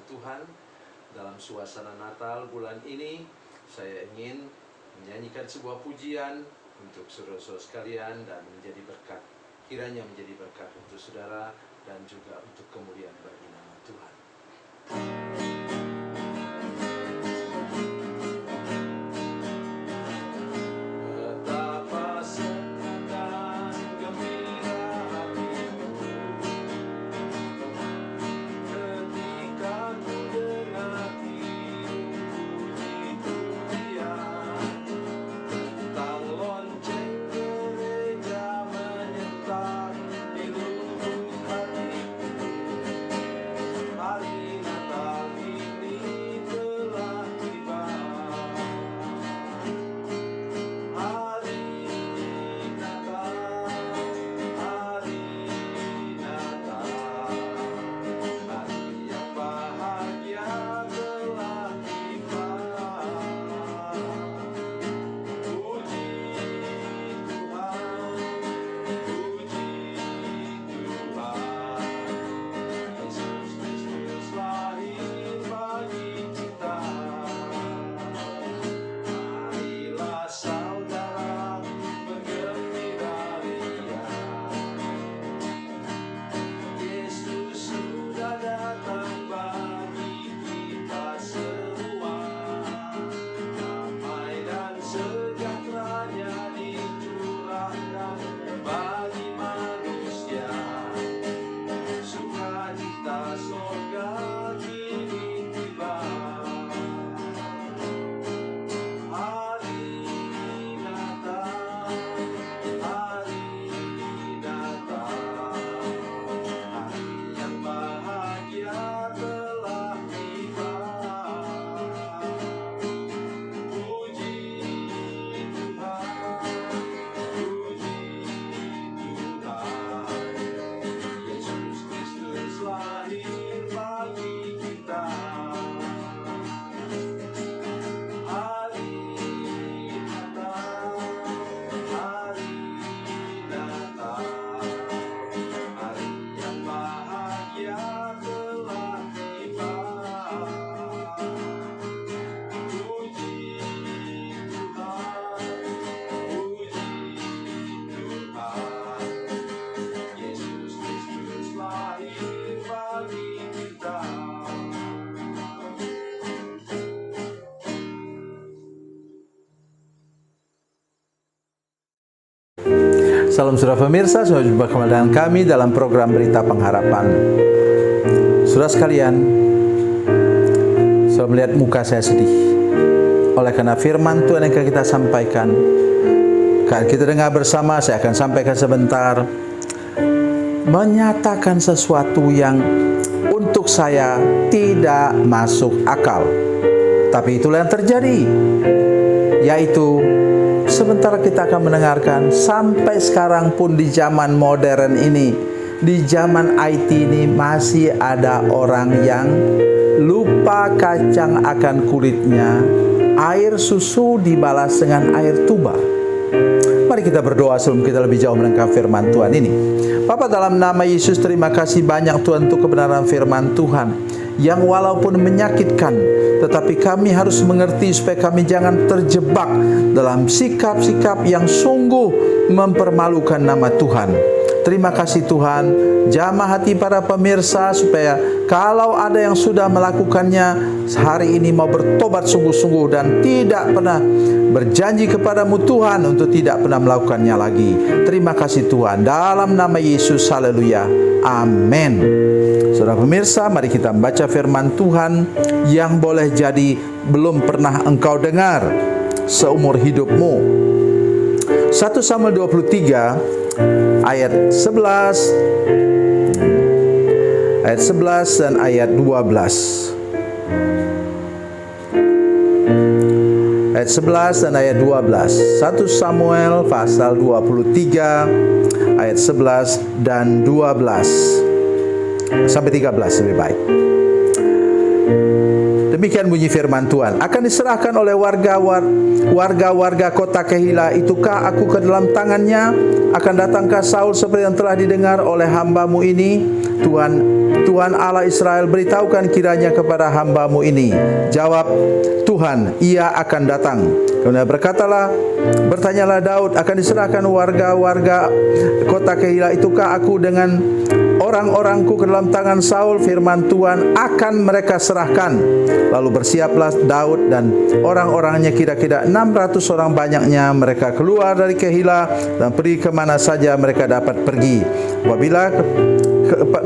Tuhan. Dalam suasana Natal bulan ini, saya ingin menyanyikan sebuah pujian untuk saudara-saudara sekalian dan menjadi berkat. Kiranya menjadi berkat untuk saudara dan juga untuk kemuliaan bagi nama Tuhan. Salam saudara pemirsa, sudah jumpa kembali dengan kami dalam program Berita Pengharapan. Saudara sekalian, saya melihat muka saya sedih oleh karena firman Tuhan yang kita sampaikan. Kita dengar bersama, saya akan sampaikan sebentar, menyatakan sesuatu yang untuk saya tidak masuk akal. Tapi itulah yang terjadi, yaitu sementara kita akan mendengarkan, sampai sekarang pun di zaman modern ini, di zaman IT ini, masih ada orang yang lupa kacang akan kulitnya. Air susu dibalas dengan air tuba. Mari kita berdoa sebelum kita lebih jauh mendengar firman Tuhan ini. Bapa, dalam nama Yesus, terima kasih banyak Tuhan untuk kebenaran firman Tuhan yang walaupun menyakitkan, tetapi kami harus mengerti supaya kami jangan terjebak dalam sikap-sikap yang sungguh mempermalukan nama Tuhan. Terima kasih Tuhan, jamah hati para pemirsa supaya kalau ada yang sudah melakukannya hari ini mau bertobat sungguh-sungguh dan tidak pernah berjanji kepadamu Tuhan untuk tidak pernah melakukannya lagi. Terima kasih Tuhan, dalam nama Yesus, haleluya, amin. Saudara pemirsa, mari kita membaca firman Tuhan yang boleh jadi belum pernah engkau dengar seumur hidupmu. 1 Samuel 23 ayat 11 dan ayat 12. Ayat 11 dan ayat 12. 1 Samuel pasal 23 ayat 11 dan 12. Sampai 13 lebih baik. Demikian bunyi firman Tuhan. Akan diserahkan oleh warga-warga kota Kehila itukah aku ke dalam tangannya? Akan datangkah Saul seperti yang telah didengar oleh hambamu ini? Tuhan Allah Israel, beritahukan kiranya kepada hamba-Mu ini. Jawab Tuhan, ia akan datang. Kemudian bertanyalah Daud, akan diserahkan warga-warga kota Keila itukah aku dengan orang-orangku ke dalam tangan Saul? Firman Tuhan, akan mereka serahkan. Lalu bersiaplah Daud dan orang-orangnya, kira-kira 600 orang banyaknya. Mereka keluar dari Keila dan pergi kemana saja mereka dapat pergi. Apabila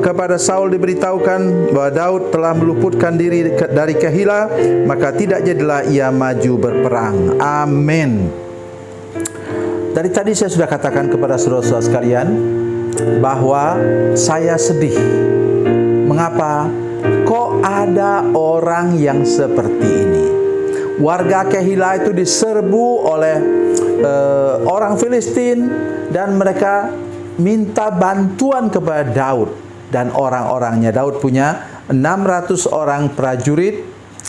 kepada Saul diberitahukan bahwa Daud telah meluputkan diri dari Keila, maka tidak jadilah ia maju berperang. Amin. Dari tadi saya sudah katakan kepada saudara-saudara sekalian bahwa saya sedih. Mengapa? Kok ada orang yang seperti ini? Warga Keila itu diserbu oleh orang Filistin dan mereka minta bantuan kepada Daud dan orang-orangnya. Daud punya 600 orang prajurit,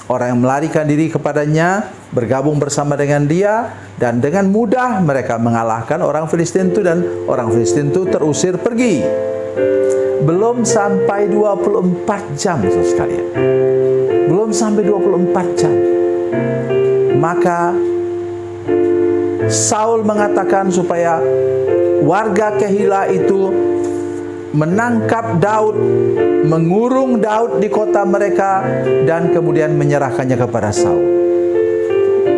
orang yang melarikan diri kepadanya, bergabung bersama dengan dia, dan dengan mudah mereka mengalahkan orang Filistin itu, dan orang Filistin itu terusir pergi. Belum sampai 24 jam, saudara sekalian. Belum sampai 24 jam. Maka Saul mengatakan supaya warga Keila itu menangkap Daud, mengurung Daud di kota mereka, dan kemudian menyerahkannya kepada Saul.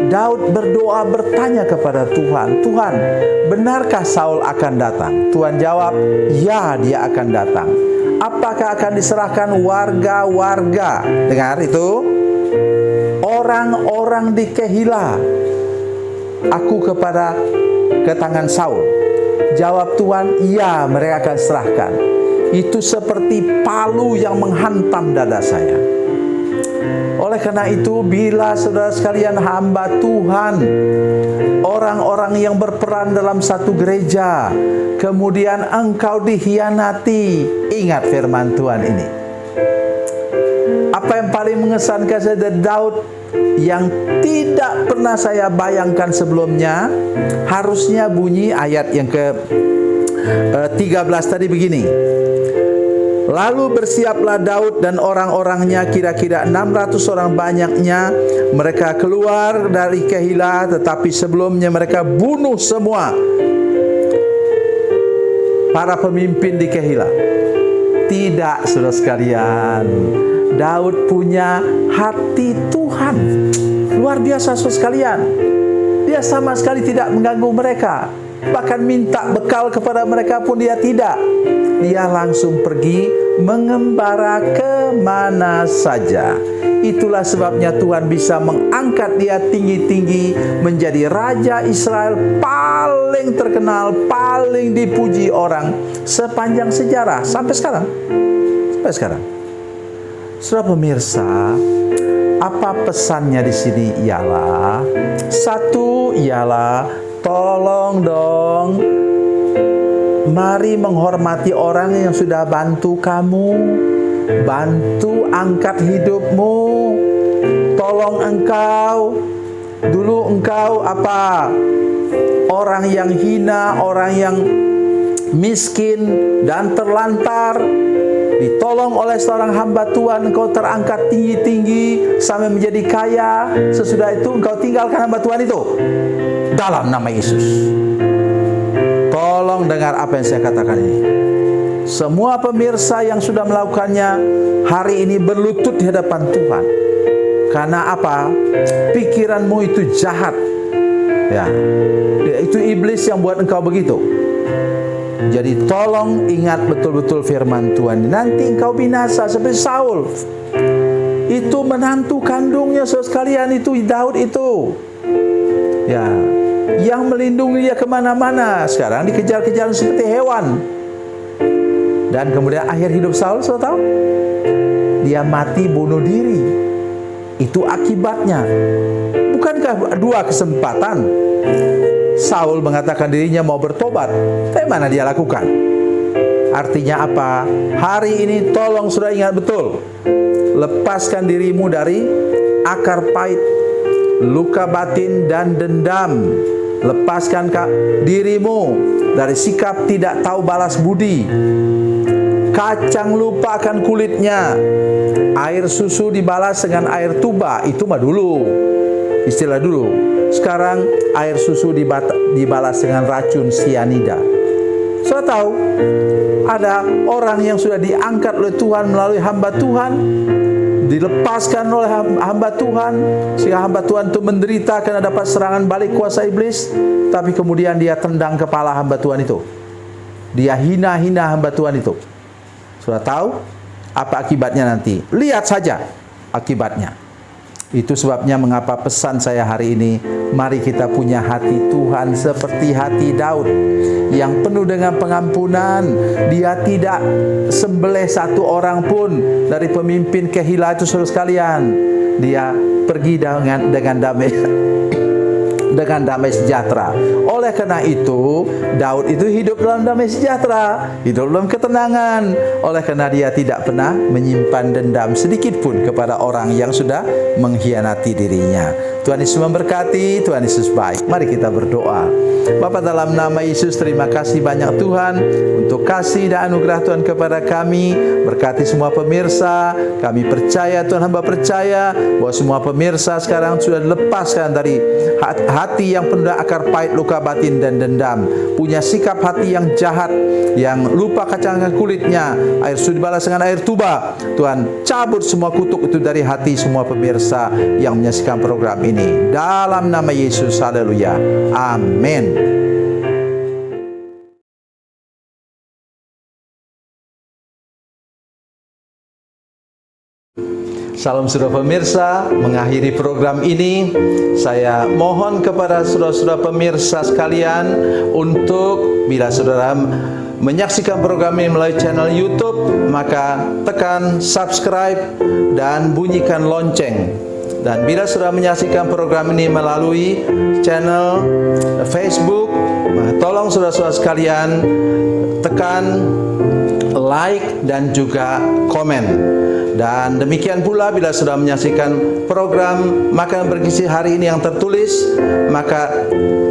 Daud berdoa, bertanya kepada Tuhan, Tuhan, benarkah Saul akan datang? Tuhan jawab, ya, dia akan datang. Apakah akan diserahkan warga-warga? Dengar itu, orang-orang di Keila, aku ke tangan Saul. Jawab Tuhan, ya, mereka akan serahkan. Itu seperti palu yang menghantam dada saya. Oleh karena itu, bila saudara sekalian hamba Tuhan, orang-orang yang berperan dalam satu gereja, kemudian engkau dikhianati, ingat firman Tuhan ini. Apa yang paling mengesankan saya dari Daud, yang tidak pernah saya bayangkan sebelumnya, harusnya bunyi ayat yang ke-13 tadi begini. Lalu bersiaplah Daud dan orang-orangnya, kira-kira 600 orang banyaknya. Mereka keluar dari Keila, tetapi sebelumnya mereka bunuh semua para pemimpin di Keila. Tidak, saudara sekalian, Daud punya hati Tuhan. Luar biasa, saudara sekalian. Dia sama sekali tidak mengganggu mereka. Bahkan minta bekal kepada mereka pun dia tidak. Dia langsung pergi mengembara kemana saja. Itulah sebabnya Tuhan bisa mengangkat dia tinggi-tinggi menjadi Raja Israel paling terkenal, paling dipuji orang sepanjang sejarah sampai sekarang. Sampai sekarang. Saudara pemirsa, apa pesannya di sini? Ialah satu, ialah tolong dong, mari menghormati orang yang sudah bantu kamu, bantu angkat hidupmu. Tolong engkau, dulu engkau apa? Orang yang hina, orang yang miskin dan terlantar, ditolong oleh seorang hamba Tuhan, engkau terangkat tinggi-tinggi sampai menjadi kaya. Sesudah itu engkau tinggalkan hamba Tuhan itu dalam nama Yesus. Tolong dengar apa yang saya katakan ini. Semua pemirsa yang sudah melakukannya hari ini berlutut di hadapan Tuhan. Karena apa? Pikiranmu itu jahat. Ya, itu iblis yang buat engkau begitu. Jadi tolong ingat betul-betul firman Tuhan. Nanti engkau binasa seperti Saul. Itu menantu kandungnya, saudara sekalian, itu Daud itu. Ya, yang melindungi dia kemana-mana. Sekarang dikejar-kejar seperti hewan. Dan kemudian akhir hidup Saul, saudara tahu? Dia mati bunuh diri. Itu akibatnya. Bukankah dua kesempatan Saul mengatakan dirinya mau bertobat, tapi mana dia lakukan? Artinya apa? Hari ini tolong sudah ingat betul. Lepaskan dirimu dari akar pahit, luka batin dan dendam. Lepaskan dirimu dari sikap tidak tahu balas budi. kacang lupa akan kulitnya. Air susu dibalas dengan air tuba, itu mah dulu, istilah dulu. Sekarang air susu dibalas dengan racun sianida. Sudah tahu, ada orang yang sudah diangkat oleh Tuhan melalui hamba Tuhan, dilepaskan oleh hamba Tuhan, sehingga hamba Tuhan itu menderita karena dapat serangan balik kuasa iblis, tapi kemudian dia tendang kepala hamba Tuhan itu. Dia hina-hina hamba Tuhan itu. Sudah tahu apa akibatnya nanti? Lihat saja akibatnya. Itu sebabnya mengapa pesan saya hari ini, mari kita punya hati Tuhan seperti hati Daud yang penuh dengan pengampunan. Dia tidak sembelih satu orang pun dari pemimpin Kehila itu, saudara sekalian. Dia pergi dengan damai sejahtera. Oleh karena itu, Daud itu hidup dalam damai sejahtera, hidup dalam ketenangan. Oleh karena dia tidak pernah menyimpan dendam sedikit pun kepada orang yang sudah mengkhianati dirinya. Tuhan Yesus memberkati, Tuhan Yesus baik. Mari kita berdoa. Bapa, dalam nama Yesus, terima kasih banyak Tuhan untuk kasih dan anugerah Tuhan kepada kami. Berkati semua pemirsa. Kami percaya, Tuhan, hamba percaya bahwa semua pemirsa sekarang sudah dilepaskan dari hati yang penuh akar pahit, luka batin dan dendam. Punya sikap hati yang jahat, yang lupa kacang kulitnya. Air susu dibalas dengan air tuba. Tuhan, cabut semua kutuk itu dari hati semua pemirsa yang menyaksikan program ini. Dalam nama Yesus, haleluya. Amin. Salam saudara pemirsa, mengakhiri program ini saya mohon kepada saudara-saudara pemirsa sekalian untuk bila saudara menyaksikan program ini melalui channel YouTube, maka tekan subscribe dan bunyikan lonceng. Dan bila saudara menyaksikan program ini melalui channel Facebook, tolong saudara-saudara sekalian tekan like dan juga komen. Dan demikian pula bila sudah menyaksikan program Makanan Bergizi hari ini yang tertulis, maka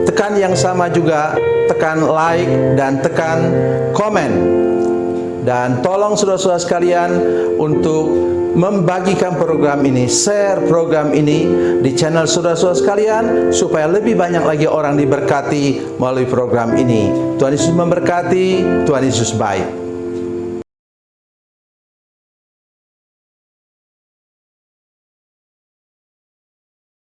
tekan yang sama juga, tekan like dan tekan komen. Dan tolong saudara-saudara sekalian untuk membagikan program ini, share program ini di channel saudara-saudara sekalian, supaya lebih banyak lagi orang diberkati melalui program ini. Tuhan Yesus memberkati, Tuhan Yesus baik.